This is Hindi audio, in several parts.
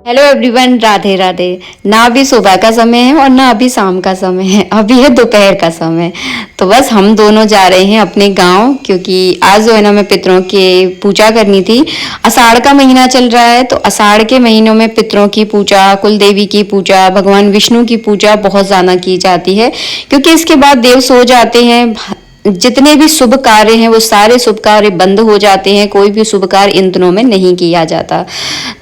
Hello everyone, Radhe Radhe. ना अभी सुबह का समय है और ना अभी शाम का समय है, अभी है दोपहर का समय। तो बस हम दोनों जा रहे हैं अपने गांव, क्योंकि आज जो है ना मैं पितरों की पूजा करनी थी। आषाढ़ का महीना चल रहा है, तो आषाढ़ के महीनों में पितरों की पूजा, कुल देवी की पूजा, भगवान विष्णु की पूजा बहुत ज़्यादा की जाती है। क्योंकि इसके बाद देव सो जाते हैं, जितने भी शुभ कार्य हैं वो सारे शुभ कार्य बंद हो जाते हैं, कोई भी शुभ कार्य इन दिनों में नहीं किया जाता।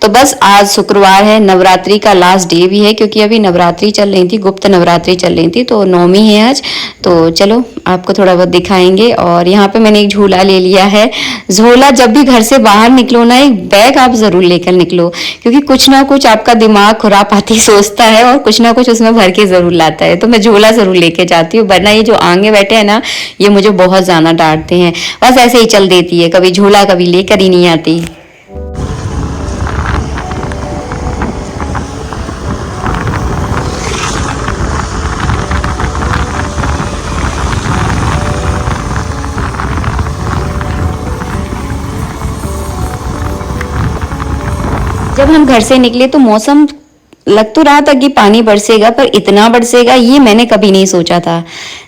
तो बस आज शुक्रवार है, नवरात्रि का लास्ट डे भी है, क्योंकि अभी नवरात्रि चल रही थी, गुप्त नवरात्रि चल रही थी, तो नौमी है आज। तो चलो आपको थोड़ा बहुत दिखाएंगे। और यहाँ पे मैंने एक झूला ले लिया है। झोला, जब भी घर से बाहर निकलो ना, एक बैग आप जरूर लेकर निकलो, क्योंकि कुछ ना कुछ आपका दिमाग खुरापाती सोचता है और कुछ ना कुछ उसमें भर के जरूर लाता है। तो मैं झोला जरूर लेके जाती हूँ, वरना ये जो आगे बैठे हैं ना, ये मुझे बहुत ज्यादा डांटते हैं। बस ऐसे ही चल देती है, कभी झोला कभी लेकर ही नहीं आती। जब हम घर से निकले तो मौसम लग तो रहा था कि पानी बरसेगा, पर इतना बरसेगा ये मैंने कभी नहीं सोचा था।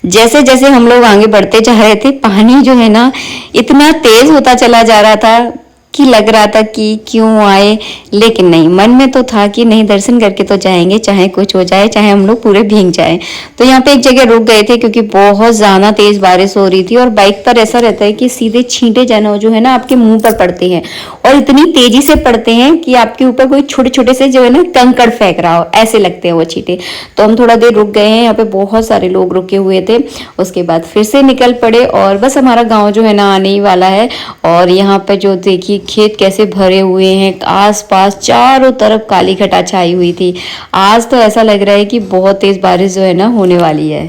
जैसे जैसे हम लोग आगे बढ़ते जा रहे थे, पानी जो है ना इतना तेज होता चला जा रहा था कि लग रहा था कि क्यों आए। लेकिन नहीं, मन में तो था कि नहीं, दर्शन करके तो जाएंगे, चाहे कुछ हो जाए, चाहे हम लोग पूरे भीग जाए। तो यहाँ पे एक जगह रुक गए थे, क्योंकि बहुत ज्यादा तेज बारिश हो रही थी। और बाइक पर ऐसा रहता है कि सीधे छींटे जाना जो है ना आपके मुंह पर पड़ते हैं, और इतनी तेजी से पड़ते हैं कि आपके ऊपर कोई छोटे छोटे से जो है ना कंकड़ फेंक रहा हो, ऐसे लगते हैं वो छींटे। तो हम थोड़ा देर रुक गए हैं, यहाँ पे बहुत सारे लोग रुके हुए थे। उसके बाद फिर से निकल पड़े, और बस हमारा गाँव जो है ना आने ही वाला है। और यहाँ पे जो देखिए खेत कैसे भरे हुए हैं, आस पास चारों तरफ काली घटा छाई हुई थी। आज तो ऐसा लग रहा है कि बहुत तेज बारिश जो है ना होने वाली है।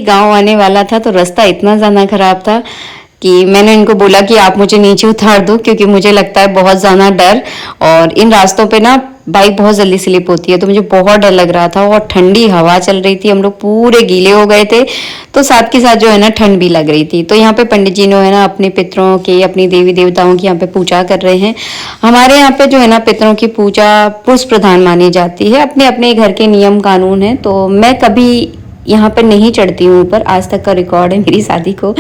गांव आने वाला था, तो रास्ता इतना ज़्यादा खराब था कि मैंने इनको बोला कि आप मुझे नीचे उतार दो, क्योंकि मुझे लगता है बहुत ज़्यादा डर। और इन रास्तों पे ना बाइक बहुत जल्दी स्लिप होती है, तो मुझे बहुत डर लग रहा था। और ठंडी हवा चल रही थी, हम लोग पूरे गीले हो गए थे, तो साथ के साथ जो है ना ठंड भी लग रही थी। तो यहाँ पे पंडित जी जो है ना अपने पितरों की, अपनी देवी देवताओं की यहाँ पे पूजा कर रहे हैं। हमारे यहाँ पे जो है ना पितरों की पूजा पुरुष प्रधान मानी जाती है, अपने अपने घर के नियम कानून है। तो मैं कभी यहाँ पर नहीं चढ़ती हूँ ऊपर, आज तक का रिकॉर्ड है, मेरी शादी को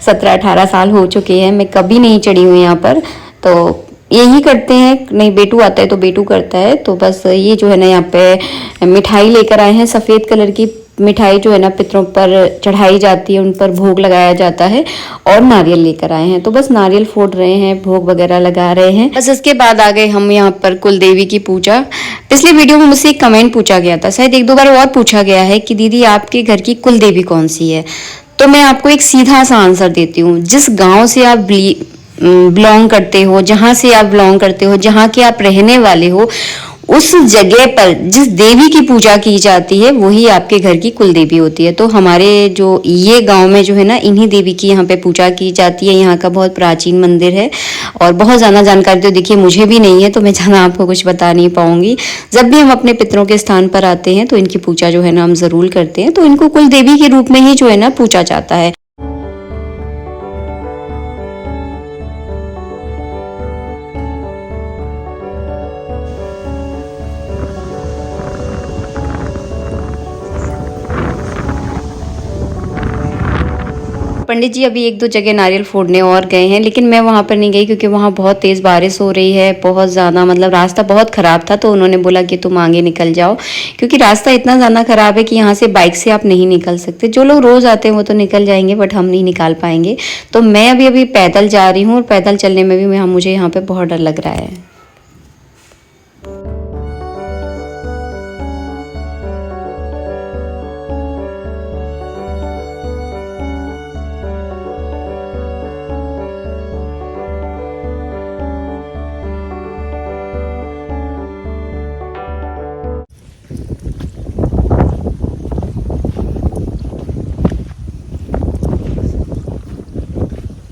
17-18 साल हो चुके हैं, मैं कभी नहीं चढ़ी हूँ यहाँ पर। तो यही करते हैं, नहीं बेटू आता है तो बेटू करता है। तो बस ये जो है ना यहाँ पे मिठाई लेकर आए हैं, सफ़ेद कलर की मिठाई जो है ना पितरों पर चढ़ाई जाती है, उन पर भोग लगाया जाता है। और नारियल लेकर आए हैं, तो बस नारियल फोड़ रहे हैं, भोग वगैरह लगा रहे हैं। बस इसके बाद आ गए हम यहाँ पर कुल देवी की पूजा। पिछले वीडियो में मुझसे एक कमेंट पूछा गया था, शायद एक दो बार और पूछा गया है कि दीदी आपके घर की कुल देवी कौन सी है। तो मैं आपको एक सीधा सा आंसर देती हूँ। जिस गांव से आप बिलोंग करते हो, जहां से आप बिलोंग करते हो, जहां के आप रहने वाले हो, उस जगह पर जिस देवी की पूजा की जाती है वही आपके घर की कुल देवी होती है। तो हमारे जो ये गांव में जो है ना इन्हीं देवी की यहाँ पे पूजा की जाती है। यहाँ का बहुत प्राचीन मंदिर है, और बहुत ज़्यादा जानकारी तो देखिए मुझे भी नहीं है, तो मैं ज़्यादा आपको कुछ बता नहीं पाऊंगी। जब भी हम अपने पितरों के स्थान पर आते हैं तो इनकी पूजा जो है ना हम ज़रूर करते हैं। तो इनको कुल देवी के रूप में ही जो है ना पूजा जाता है। पंडित जी अभी एक दो जगह नारियल फोड़ने और गए हैं, लेकिन मैं वहां पर नहीं गई, क्योंकि वहां बहुत तेज बारिश हो रही है, बहुत ज़्यादा, मतलब रास्ता बहुत ख़राब था। तो उन्होंने बोला कि तुम आगे निकल जाओ, क्योंकि रास्ता इतना ज़्यादा ख़राब है कि यहाँ से बाइक से आप नहीं निकल सकते। जो लोग रोज़ आते हैं वो तो निकल जाएंगे, बट हम नहीं निकाल पाएंगे। तो मैं अभी अभी पैदल जा रही हूँ, और पैदल चलने में भी मुझे यहाँ पर बहुत डर लग रहा है।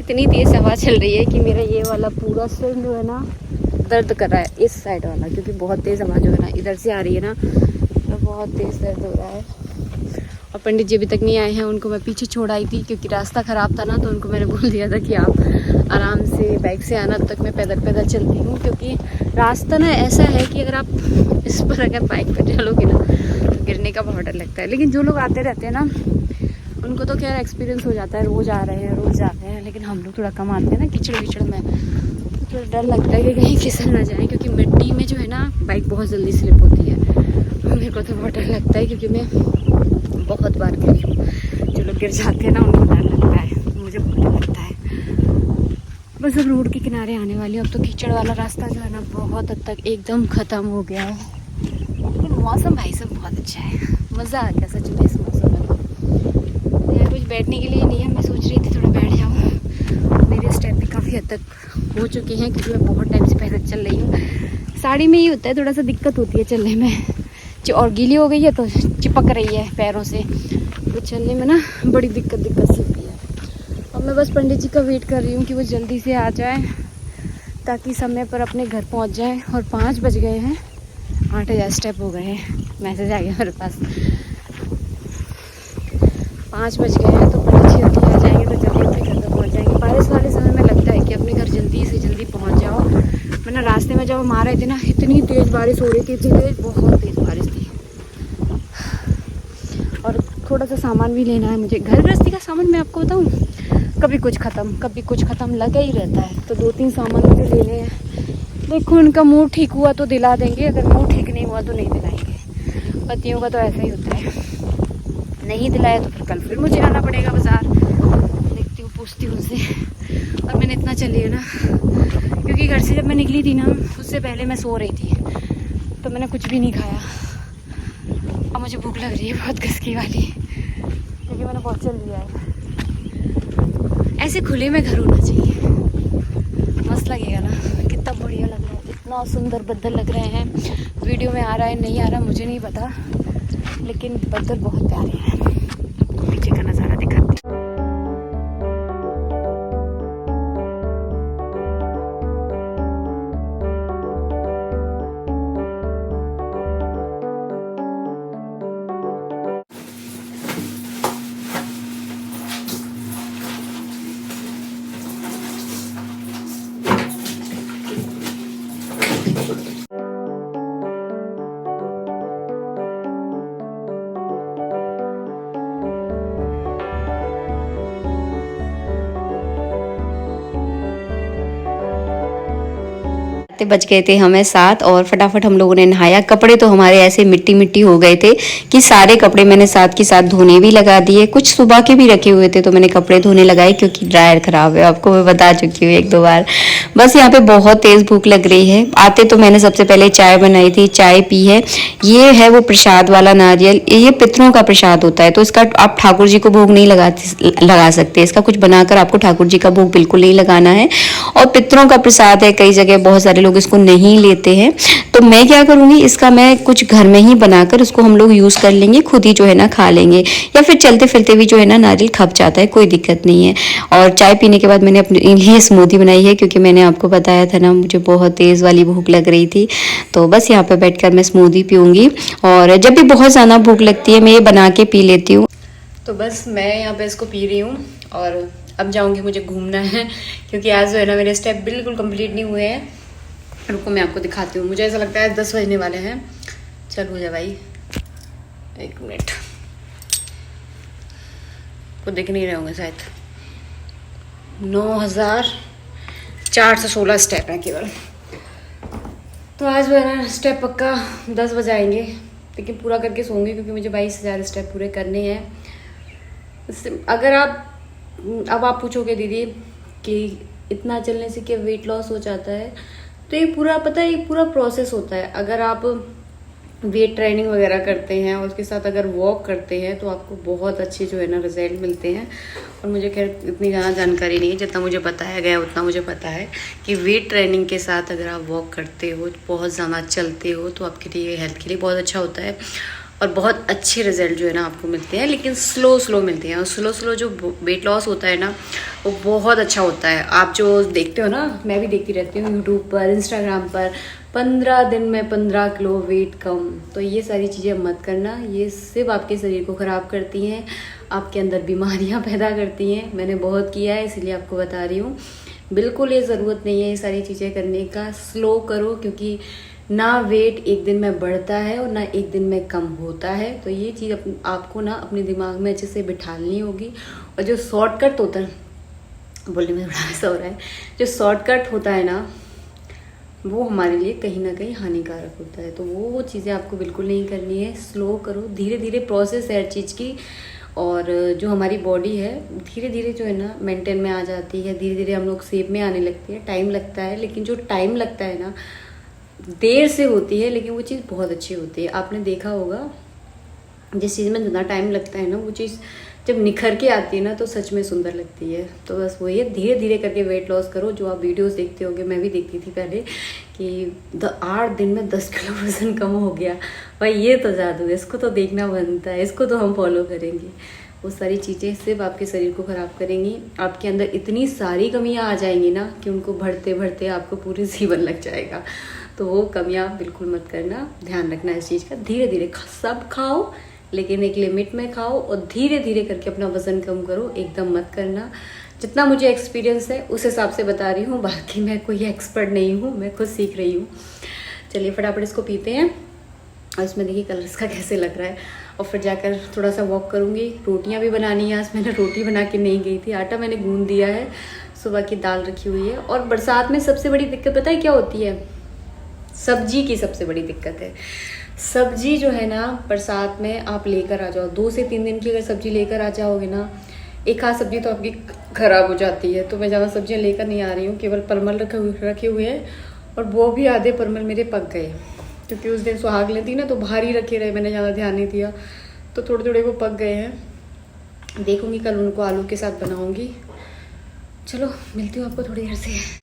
इतनी तेज हवा चल रही है कि मेरा ये वाला पूरा सिर जो है ना दर्द कर रहा है इस साइड वाला, क्योंकि बहुत तेज़ आवाज़ जो है ना इधर से आ रही है ना, तो बहुत तेज़ दर्द हो रहा है। और पंडित जी अभी तक नहीं आए हैं, उनको मैं पीछे छोड़ आई थी क्योंकि रास्ता ख़राब था ना, तो उनको मैंने बोल दिया था कि आप आराम से बाइक से आना, तब तक मैं पैदल पैदल चलती हूँ। क्योंकि रास्ता ना ऐसा है कि अगर आप इस पर अगर बाइक पर चलोगे ना तो गिरने का बहुत डर लगता है। लेकिन जो लोग आते रहते हैं ना उनको तो खैर एक्सपीरियंस हो जाता है, रोज़ आ रहे हैं रोज़ जा रहे हैं। लेकिन हम लोग थोड़ा कम आते हैं ना कीचड़ विचड़ में, तो थोड़ा डर लगता है कि कहीं फिसल ना जाए, क्योंकि मिट्टी में जो है ना बाइक बहुत जल्दी स्लिप होती है। मेरे को तो बहुत डर लगता है क्योंकि मैं बहुत बार गिरी हूँ। जो लोग गिर जाते हैं ना उनको डर लगता है, मुझे बहुत डर लगता है। बस अब रोड के किनारे आने वाली हूँ। अब तो कीचड़ वाला रास्ता जो है ना बहुत हद तक एकदम ख़त्म हो गया है। लेकिन मौसम भाई साहब बहुत अच्छा है, मज़ा आ गया सच में इस मौसम में। यहाँ कुछ बैठने के लिए नहीं है, मैं सोच रही थी थोड़ा बैठ जाऊँ। मेरे स्टेप भी काफ़ी हद तक हो चुके हैं क्योंकि मैं बहुत टाइम से पैदल चल रही हूँ। साड़ी में ही होता है, थोड़ा सा दिक्कत होती है चलने में, और गीली हो गई है तो चिपक रही है पैरों से, तो चलने में ना बड़ी दिक्कत सी होती है। अब मैं बस पंडित जी का वेट कर रही हूँ कि वो जल्दी से आ जाए ताकि समय पर अपने घर पहुँच जाए। और 5 बज गए हैं, 8000 स्टेप हो गए हैं। मैसेज आ गया मेरे पास 5 बज गए हैं, तो पंडित जी जल्दी आ जाएंगे तो जल्दी अपने घर पर पहुँच जाएंगे। बारिश वाले समय में लगता है कि अपने घर जल्दी से जल्दी पहुँच जाओ। मैंने रास्ते में जब हम आ रहे थे ना इतनी तेज़ बारिश हो रही थी, इतनी तेज़, बहुत तेज़ बारिश थी। और थोड़ा सा सामान भी लेना है मुझे, घर गृहस्थी का सामान। मैं आपको बताऊँ, कभी कुछ ख़त्म लगा ही रहता है। तो 2-3 सामान मुझे लेने हैं। देखो उनका मूड ठीक हुआ तो दिला देंगे, अगर मूड ठीक नहीं हुआ तो नहीं दिलाएंगे। पतियों का तो ऐसा ही होता है, नहीं दिलाया तो फिर कल फिर मुझे आना पड़ेगा बाज़ार। देखती हूँ, पूछती हूँ उनसे। और मैंने इतना चली है ना, क्योंकि घर से जब मैं निकली थी ना उससे पहले मैं सो रही थी, तो मैंने कुछ भी नहीं खाया। अब मुझे भूख लग रही है बहुत कसकी वाली, क्योंकि मैंने बहुत चल लिया है। ऐसे खुले में घर होना चाहिए, मस्त लगेगा ना। कितना बढ़िया लग रहा है, इतना सुंदर बदल लग रहे हैं। वीडियो में आ रहा है नहीं आ रहा मुझे नहीं पता, लेकिन बदल बहुत प्यारे हैं। पीछे का नज़ारा दिखाती हूँ। बज गए थे हमें 7 और फटाफट हम लोगों ने नहाया। कपड़े तो हमारे ऐसे मिट्टी मिट्टी हो गए थे कि सारे कपड़े मैंने साथ के साथ धोने भी लगा दिए। कुछ सुबह के भी रखे हुए थे तो मैंने कपड़े धोने लगाए क्योंकि ड्रायर खराब है, आपको मैं बता चुकी हूँ 1-2 बार। बस यहाँ पे बहुत तेज भूख लग रही है। आते तो मैंने सबसे पहले चाय बनाई थी, चाय पी है। ये है वो प्रसाद वाला नारियल, ये पितरों का प्रसाद होता है, तो इसका आप ठाकुर जी को भोग नहीं लगा सकते। इसका कुछ बनाकर आपको ठाकुर जी का भोग बिल्कुल नहीं लगाना है। और पितरों का प्रसाद है, कई जगह बहुत सारे लोग इसको नहीं लेते हैं, तो मैं क्या करूंगी, इसका मैं कुछ घर में ही बनाकर उसको हम लोग यूज कर लेंगे, खुद ही जो है ना खा लेंगे, या फिर चलते फिरते भी जो है ना नारियल खप जाता है, कोई दिक्कत नहीं है। और चाय पीने के बाद मैंने अपने लिए स्मूदी बनाई है, क्योंकि मैंने आपको बताया था ना मुझे बहुत तेज वाली भूख लग रही थी। तो बस यहाँ पे बैठकर मैं स्मूदी पीऊंगी, और जब भी बहुत ज्यादा भूख लगती है मैं ये बना के पी लेती हूँ। तो बस मैं यहाँ पे इसको पी रही हूँ और अब जाऊंगी, मुझे घूमना है क्योंकि आज जो है ना मेरे स्टेप बिल्कुल कंप्लीट नहीं हुए हैं। रुको मैं आपको दिखाती हूँ, मुझे ऐसा लगता है 10 बजने वाले हैं। चल हो जा भाई, 1 मिनट, को दिख नहीं रहे होंगे शायद। 9416 स्टेप हैं केवल। तो आज जो है ना स्टेप पक्का 10 बजे आएंगे, लेकिन पूरा करके सोऊंगी क्योंकि मुझे 22,000 स्टेप पूरे करने हैं। अगर अब आप पूछोगे दीदी कि इतना चलने से क्या वेट लॉस हो जाता है, तो ये पूरा पता है, ये पूरा प्रोसेस होता है। अगर आप वेट ट्रेनिंग वगैरह करते हैं और उसके साथ अगर वॉक करते हैं तो आपको बहुत अच्छे जो है ना रिजल्ट मिलते हैं। और मुझे खैर इतनी ज़्यादा जानकारी नहीं है, जितना मुझे बताया गया उतना मुझे पता है कि वेट ट्रेनिंग के साथ अगर आप वॉक करते हो, बहुत ज़्यादा चलते हो, तो आपके लिए हेल्थ के लिए बहुत अच्छा होता है। और बहुत अच्छे रिजल्ट जो है ना आपको मिलते हैं, लेकिन स्लो स्लो मिलते हैं। और स्लो स्लो जो वेट लॉस होता है ना वो बहुत अच्छा होता है। आप जो देखते हो ना, मैं भी देखती रहती हूँ यूट्यूब पर, इंस्टाग्राम पर, 15 दिन में 15 किलो वेट कम। तो ये सारी चीज़ें मत करना, ये सिर्फ आपके शरीर को ख़राब करती हैं, आपके अंदर बीमारियां पैदा करती हैं। मैंने बहुत किया है इसलिए आपको बता रही हूँ। बिल्कुल ये ज़रूरत नहीं है ये सारी चीज़ें करने का। स्लो करो, क्योंकि ना वेट एक दिन में बढ़ता है और ना एक दिन में कम होता है। तो ये चीज़ आपको ना अपने दिमाग में अच्छे से बिठानी होगी। और जो शॉर्टकट होता है, बोलने में बड़ा ऐसा हो रहा है, जो शॉर्टकट होता है ना वो हमारे लिए कहीं ना कहीं हानिकारक होता है। तो वो चीज़ें आपको बिल्कुल नहीं करनी है। स्लो करो, धीरे धीरे प्रोसेस है हर चीज़ की। और जो हमारी बॉडी है धीरे धीरे जो है ना मेंटेन में आ जाती है, धीरे धीरे हम लोग शेप में आने लगती है। टाइम लगता है, लेकिन जो टाइम लगता है ना देर से होती है, लेकिन वो चीज़ बहुत अच्छी होती है। आपने देखा होगा जिस चीज़ में ज़्यादा टाइम लगता है ना वो चीज़ जब निखर के आती है ना तो सच में सुंदर लगती है। तो बस वही है, धीरे धीरे करके वेट लॉस करो। जो आप वीडियोस देखते होगे, मैं भी देखती थी पहले कि 8 दिन में 10 किलो वजन कम हो गया। भाई ये तो जादू है, इसको तो देखना बनता है, इसको तो हम फॉलो करेंगे। वो सारी चीज़ें सिर्फ आपके शरीर को ख़राब करेंगी। आपके अंदर इतनी सारी कमियां आ जाएंगी ना कि उनको भरते भरते आपको पूरे जीवन लग जाएगा। तो वो कमियां बिल्कुल मत करना, ध्यान रखना इस चीज़ का। धीरे धीरे सब खाओ, लेकिन एक लिमिट में खाओ और धीरे धीरे करके अपना वज़न कम करो, एकदम मत करना। जितना मुझे एक्सपीरियंस है उस हिसाब से बता रही हूँ, बाकी मैं कोई एक्सपर्ट नहीं हूँ, मैं खुद सीख रही हूँ। चलिए फटाफट इसको पीते हैं। और इसमें देखिए कलर इसका कैसे लग रहा है। और फिर जाकर थोड़ा सा वॉक करूँगी। रोटियाँ भी बनानी है, आज मैंने रोटी बना के नहीं गई थी, आटा मैंने गूंद दिया है, सुबह की दाल रखी हुई है। और बरसात में सबसे बड़ी दिक्कत पता है क्या होती है? सब्जी की सबसे बड़ी दिक्कत है। सब्जी जो है ना बरसात में आप लेकर आ जाओ, 2 से 3 दिन की अगर सब्जी लेकर आ जाओगे ना, एक आध सब्जी तो आपकी ख़राब हो जाती है। तो मैं ज़्यादा सब्जियां लेकर नहीं आ रही हूँ, केवल परमल रखे हुए हैं। और वो भी आधे परमल मेरे पक गए, क्योंकि उस दिन सुहाग लेती ना तो भारी रखे रहे, मैंने ज़्यादा ध्यान नहीं दिया, तो थोड़े थोड़े वो पक गए हैं। देखूँगी कल उनको आलू के साथ बनाऊँगी। चलो मिलती हूँ आपको थोड़ी देर से।